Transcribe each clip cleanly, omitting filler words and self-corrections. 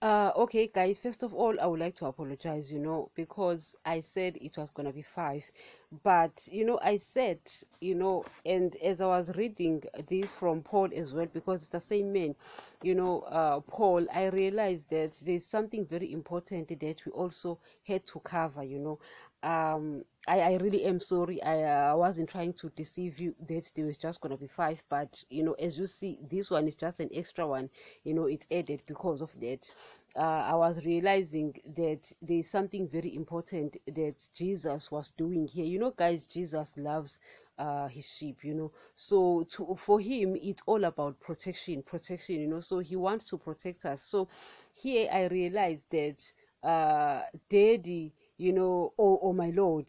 Okay, guys, first of all, I would like to apologize, because I said it was gonna be five. But, I said, and as I was reading this from Paul as well, because it's the same man, Paul, I realized that there's something very important that we also had to cover, I really am sorry. I wasn't trying to deceive you that there was just gonna be five, but as you see, this one is just an extra one. It's added because of that. I was realizing that there is something very important that Jesus was doing here. Guys, Jesus loves his sheep. So for him, it's all about protection. So he wants to protect us. So here I realized that Daddy, or my Lord,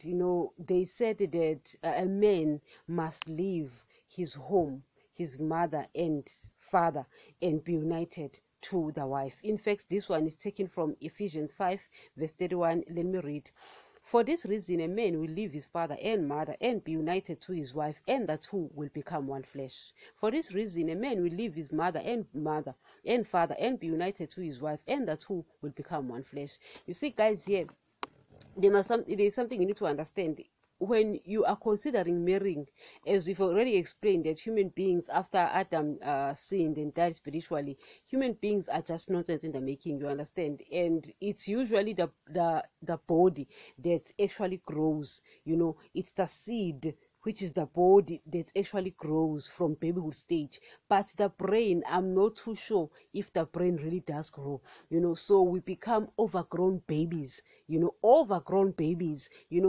they said that a man must leave his home, his mother and father, and be united to the wife. In fact, this one is taken from Ephesians 5, verse 31. Let me read. For this reason, a man will leave his father and mother and be united to his wife, and the two will become one flesh. For this reason, a man will leave his mother and father and be united to his wife, and the two will become one flesh. You see, guys, here there is something you need to understand when you are considering marrying. As we've already explained, that human beings, after Adam sinned and died spiritually, human beings are just nonsense in the making, you understand. And it's usually the body that actually grows. It's the seed, which is the body that actually grows from babyhood stage. But the brain, I'm not too sure if the brain really does grow. So we become overgrown babies.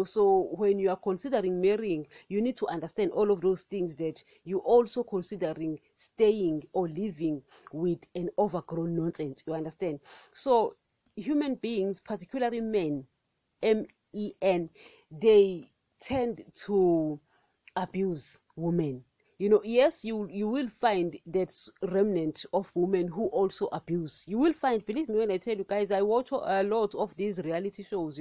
So when you are considering marrying, you need to understand all of those things, that you also considering staying or living with an overgrown nonsense, you understand. So human beings, particularly men, men, they tend to abuse women. Yes, you will find that remnant of women who also abuse. You will find, believe me when I tell you, guys, I watch a lot of these reality shows.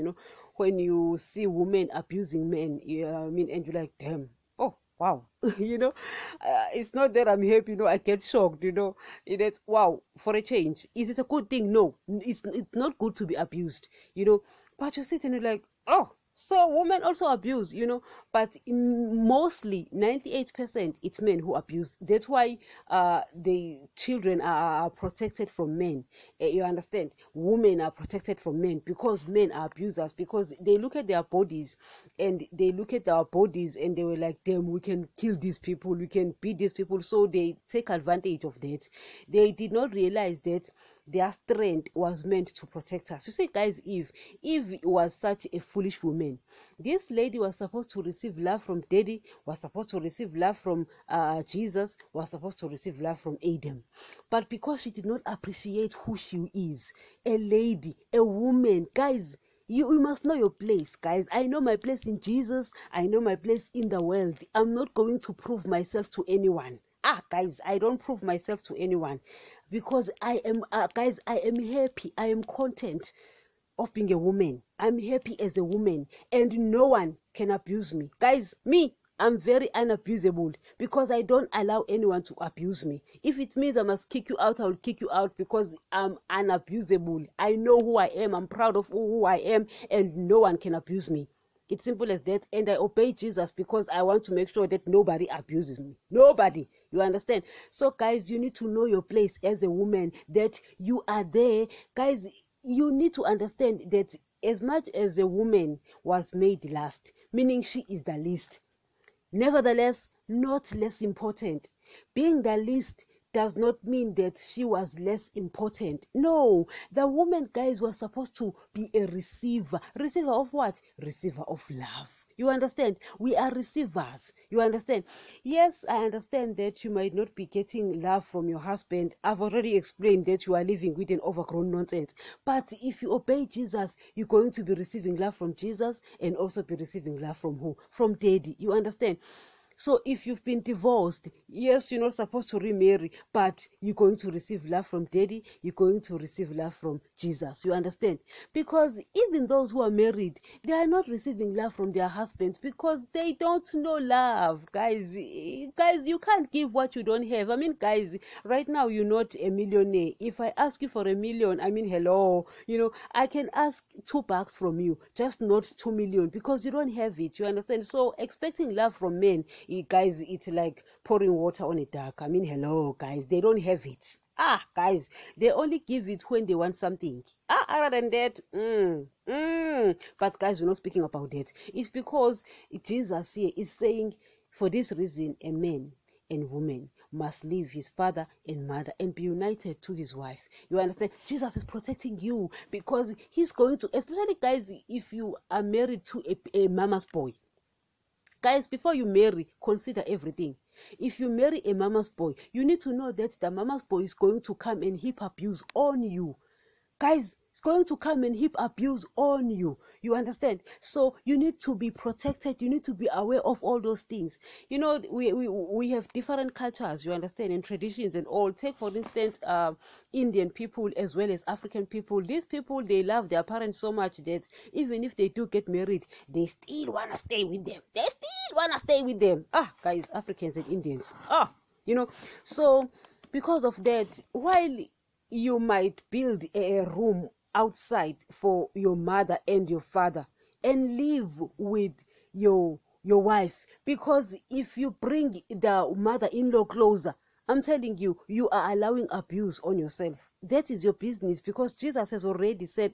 When you see women abusing men, and you're like, damn, oh wow. It's not that I'm happy, I get shocked. It's wow. For a change, is it a good thing? No, it's not good to be abused. But you sit and you're like, oh, so women also abuse, but mostly 98% it's men who abuse. That's why the children are protected from men. You understand? Women are protected from men because men are abusers, because they look at their bodies and they look at our bodies and they were like, damn, we can kill these people, we can beat these people. So they take advantage of that. They did not realize that their strength was meant to protect us. You see, guys, Eve was such a foolish woman. This lady was supposed to receive love from Daddy, was supposed to receive love from Jesus, was supposed to receive love from Adam. But because she did not appreciate who she is, a lady, a woman, guys, you must know your place, guys. I know my place in Jesus. I know my place in the world. I'm not going to prove myself to anyone. Guys, I don't prove myself to anyone, because I am, guys, I am happy. I am content of being a woman. I'm happy as a woman, and no one can abuse me. Guys, I'm very unabusable, because I don't allow anyone to abuse me. If it means I must kick you out, I will kick you out, because I'm unabusable. I know who I am. I'm proud of who I am, and no one can abuse me. It's simple as that. And I obey Jesus because I want to make sure that nobody abuses me. Nobody. You understand? So, guys, you need to know your place as a woman, that you are there. Guys, you need to understand that as much as a woman was made last, meaning she is the least, nevertheless, not less important. Being the least does not mean that she was less important. No, the woman, guys, was supposed to be a receiver. Receiver of what? Receiver of love. You understand? We are receivers. You understand? Yes, I understand that you might not be getting love from your husband. I've already explained that you are living with an overgrown nonsense. But if you obey Jesus, you're going to be receiving love from Jesus, and also be receiving love from who? From Daddy. You understand? So if you've been divorced, yes, you're not supposed to remarry, but you're going to receive love from daddy, you're going to receive love from Jesus. You understand? Because even those who are married, they are not receiving love from their husbands because they don't know love. Guys, you can't give what you don't have. I mean, guys, right now you're not a millionaire. If I ask you for $1 million, I mean, hello, I can ask $2 from you, just not 2 million, because you don't have it. You understand? So expecting love from men, guys, it's like pouring water on a duck. I mean, hello, guys, they don't have it. Guys, they only give it when they want something. Other than that, but guys, we're not speaking about that. It's because Jesus here is saying, for this reason, a man and woman must leave his father and mother and be united to his wife. You understand? Jesus is protecting you because he's going to, especially guys, if you are married to a mama's boy. Guys, before you marry, consider everything. If you marry a mama's boy, you need to know that the mama's boy is going to come and heap abuse on you. Guys, it's going to come and heap abuse on you. You understand? So you need to be protected. You need to be aware of all those things. We have different cultures, you understand, and traditions and all. Take, for instance, Indian people as well as African people. These people, they love their parents so much that even if they do get married, they still want to stay with them. They still want to stay with them. Guys, Africans and Indians. So because of that, while you might build a room outside for your mother and your father and live with your wife, because if you bring the mother-in-law closer, I'm telling you, you are allowing abuse on yourself. That is your business, because Jesus has already said,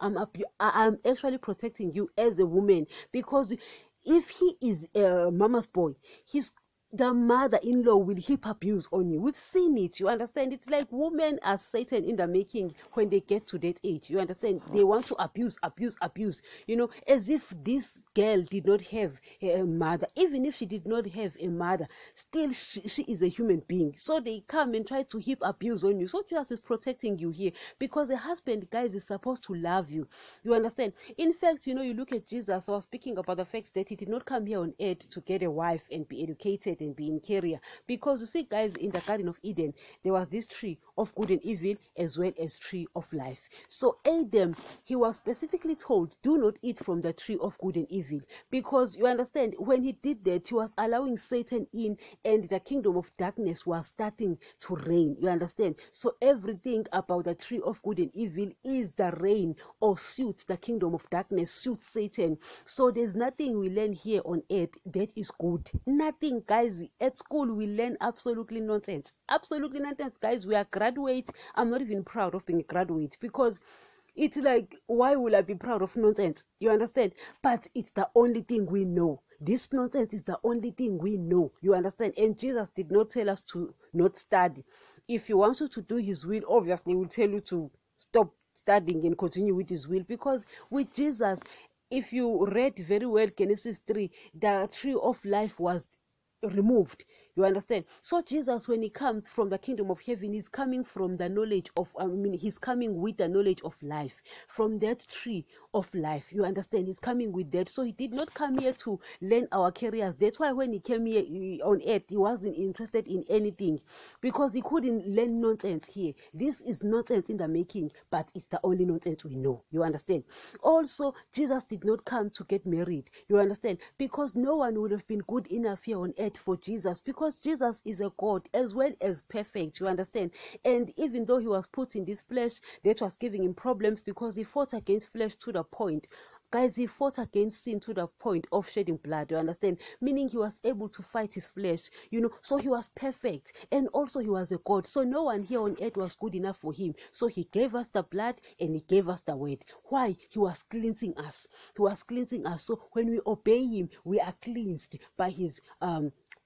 I'm actually protecting you as a woman, because if he is a mama's boy, the mother-in-law will heap abuse on you. We've seen it. You understand? It's like women are Satan in the making when they get to that age. You understand? They want to abuse. As if this girl did not have a mother. Even if she did not have a mother, still she is a human being. So they come and try to heap abuse on you. So Jesus is protecting you here, because a husband, guys, is supposed to love you. You understand? In fact, you look at Jesus. I was speaking about the fact that he did not come here on earth to get a wife and be educated and be in career, because you see, guys, in the Garden of Eden there was this tree of good and evil as well as tree of life. So Adam, he was specifically told, do not eat from the tree of good and evil, because you understand, when he did that, he was allowing Satan in, and the kingdom of darkness was starting to reign. You understand? So everything about the tree of good and evil is the reign or suits the kingdom of darkness, suits Satan. So there's nothing we learn here on earth that is good. Nothing, guys. At school we learn absolutely nonsense, guys. We are graduates. I'm not even proud of being a graduate, because it's like, why will I be proud of nonsense? You understand? But it's the only thing we know. This nonsense is the only thing we know. You understand? And Jesus did not tell us to not study. If he wants you to do his will, obviously he will tell you to stop studying and continue with his will, because with Jesus, if you read very well Genesis 3, the tree of life was removed. You understand? So Jesus, when he comes from the kingdom of heaven, he's coming from the knowledge of, he's coming with the knowledge of life, from that tree of life. You understand? He's coming with that. So he did not come here to learn our careers. That's why when he came here on earth, he wasn't interested in anything, because he couldn't learn nonsense here. This is nonsense in the making, but it's the only nonsense we know. You understand? Also, Jesus did not come to get married. You understand? Because no one would have been good enough here on earth for Jesus, because Jesus is a God as well as perfect. You understand? And even though he was put in this flesh, that was giving him problems, because he fought against flesh to the point, guys, he fought against sin to the point of shedding blood. You understand? Meaning he was able to fight his flesh, so he was perfect, and also he was a God. So no one here on earth was good enough for him. So he gave us the blood and he gave us the word. Why? He was cleansing us. So when we obey him, we are cleansed by his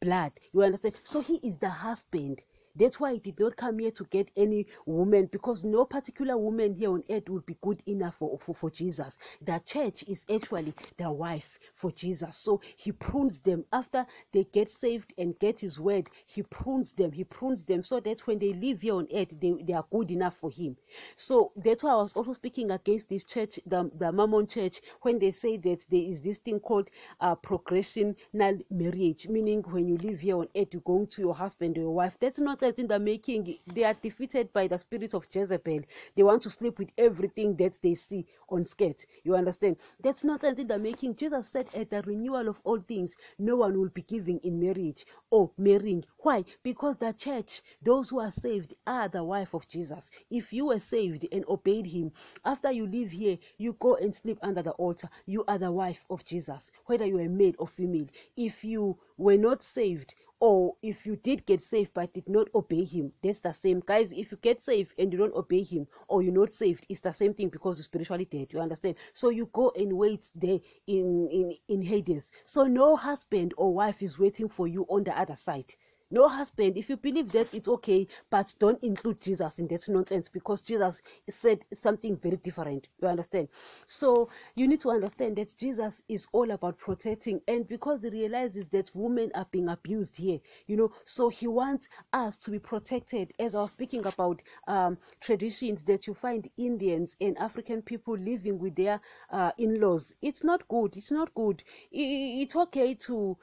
blood. You understand? So he is the husband That's why he did not come here to get any woman, because no particular woman here on earth would be good enough for Jesus. The church is actually the wife for Jesus. So he prunes them after they get saved and get his word. He prunes them so that when they live here on earth, they are good enough for him. So that's why I was also speaking against this church, the Mormon church, when they say that there is this thing called progressional marriage, meaning when you live here on earth, you're going to your husband or your wife. That's not in the making. They are defeated by the spirit of Jezebel. They want to sleep with everything that they see on skirt. You understand? That's not in the making. Jesus said at the renewal of all things, no one will be giving in marriage or marrying. Why? Because the church, those who are saved, are the wife of Jesus. If you were saved and obeyed him, after you leave here, you go and sleep under the altar. You are the wife of Jesus, whether you are male or female. If you were not saved, or if you did get saved but did not obey him, that's the same. Guys, if you get saved and you don't obey him, or you're not saved, it's the same thing, because you're spiritually dead. You understand? So you go and wait there in Hades. So no husband or wife is waiting for you on the other side. No husband. If you believe that, it's okay, but don't include Jesus in that nonsense, because Jesus said something very different. You understand? So you need to understand that Jesus is all about protecting, and because he realizes that women are being abused here, so he wants us to be protected. As I was speaking about traditions that you find Indians and African people living with their in-laws, it's not good. It's not good. It's okay to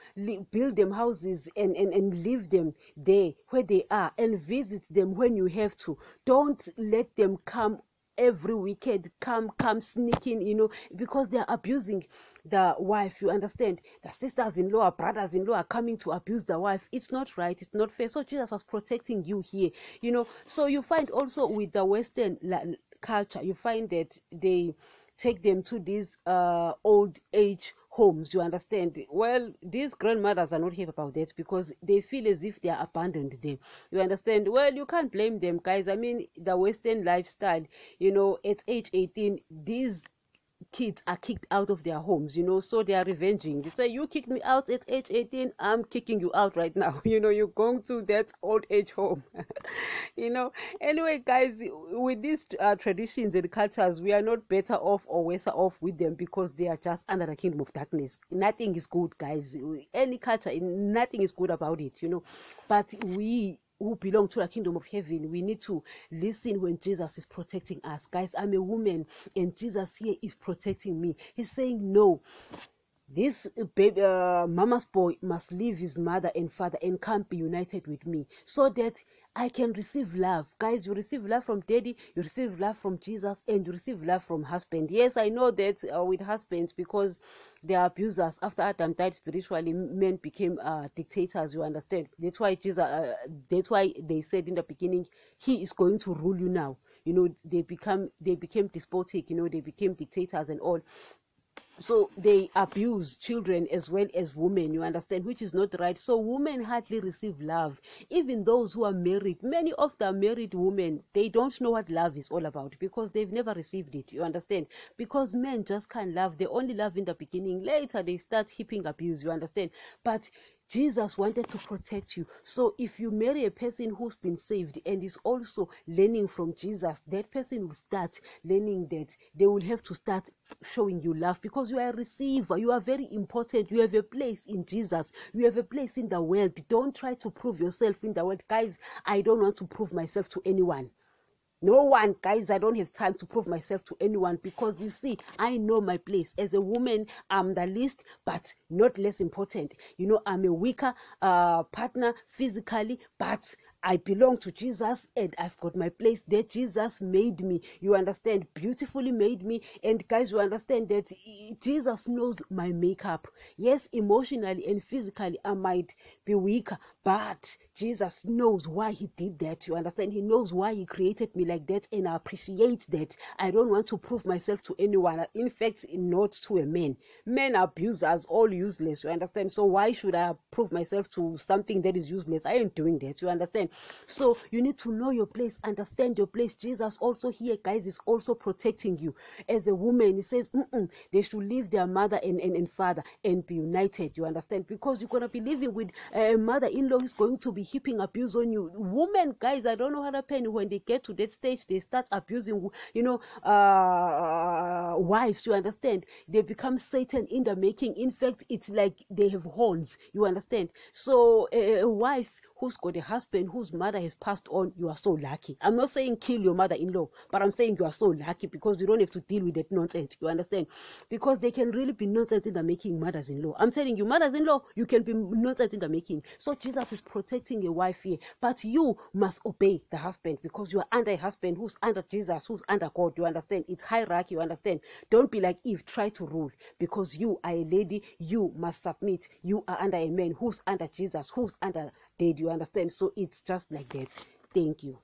build them houses and live them there where they are, and visit them when you have to. Don't let them come every weekend, come sneaking, because they're abusing the wife. You understand? The sisters-in-law, brothers-in-law are coming to abuse the wife. It's not right. It's not fair. So Jesus was protecting you here, So you find also with the Western culture, you find that they take them to these old age homes. You understand? Well, these grandmothers are not happy about that, because they feel as if they are abandoned there. You understand? Well, you can't blame them, guys. I mean, the Western lifestyle, at age 18, these kids are kicked out of their homes, so they are revenging. They say, you kicked me out at age 18, I'm kicking you out right now. You're going to that old age home. Anyway, guys, with these traditions and cultures, we are not better off or worse off with them, because they are just under the kingdom of darkness. Nothing is good, guys. Any culture, nothing is good about it, but we who belong to the kingdom of heaven, we need to listen when Jesus is protecting us. Guys, I'm a woman and Jesus here is protecting me. He's saying, no, this baby, mama's boy must leave his mother and father and come be united with me, so that I can receive love. Guys, you receive love from daddy, you receive love from Jesus, and you receive love from husband. Yes, I know that with husbands, because they are abusers. After Adam died spiritually, men became dictators. You understand? That's why Jesus. That's why they said in the beginning, he is going to rule you now. They became despotic. They became dictators and all. So they abuse children as well as women, you understand, which is not right. So women hardly receive love. Even those who are married, many of the married women, they don't know what love is all about, because they've never received it, you understand. Because men just can't love. They only love in the beginning. Later they start heaping abuse, you understand. But Jesus wanted to protect you. So if you marry a person who's been saved and is also learning from Jesus, that person will start learning that they will have to start showing you love, because you are a receiver. You are very important. You have a place in Jesus. You have a place in the world. Don't try to prove yourself in the world. Guys, I don't want to prove myself to anyone. No one, guys. I don't have time to prove myself to anyone, because you see, I know my place. As a woman, I'm the least, but not less important. I'm a weaker partner physically, but I belong to Jesus, and I've got my place there. Jesus made me, you understand, beautifully made me. And guys, you understand that Jesus knows my makeup. Yes, emotionally and physically, I might be weaker, but Jesus knows why he did that. You understand? He knows why he created me like that, and I appreciate that. I don't want to prove myself to anyone. In fact, not to a man. Men are abusers, all useless. You understand? So why should I prove myself to something that is useless? I ain't doing that. You understand? So you need to know your place, understand your place. Jesus also here, guys, is also protecting you as a woman. He says they should leave their mother and father and be united, you understand, because you're going to be living with a mother-in-law who's going to be heaping abuse on you. Women, guys, I don't know how to happen when they get to that stage, they start abusing, wives, you understand. They become Satan in the making. In fact, it's like they have horns, you understand. So a wife who's got a husband whose mother has passed on, you are so lucky. I'm not saying kill your mother-in-law, but I'm saying you are so lucky because you don't have to deal with that nonsense, you understand. Because they can really be nonsense in the making, mothers-in-law. I'm telling you, mothers-in-law, you can be nonsense in the making. So Jesus is protecting a wife here, but you must obey the husband because you are under a husband who's under Jesus, who's under God, you understand. It's hierarchy, you understand. Don't be like Eve, try to rule because you are a lady, you must submit. You are under a man who's under Jesus, who's under dead, you understand. So it's just like that. Thank you.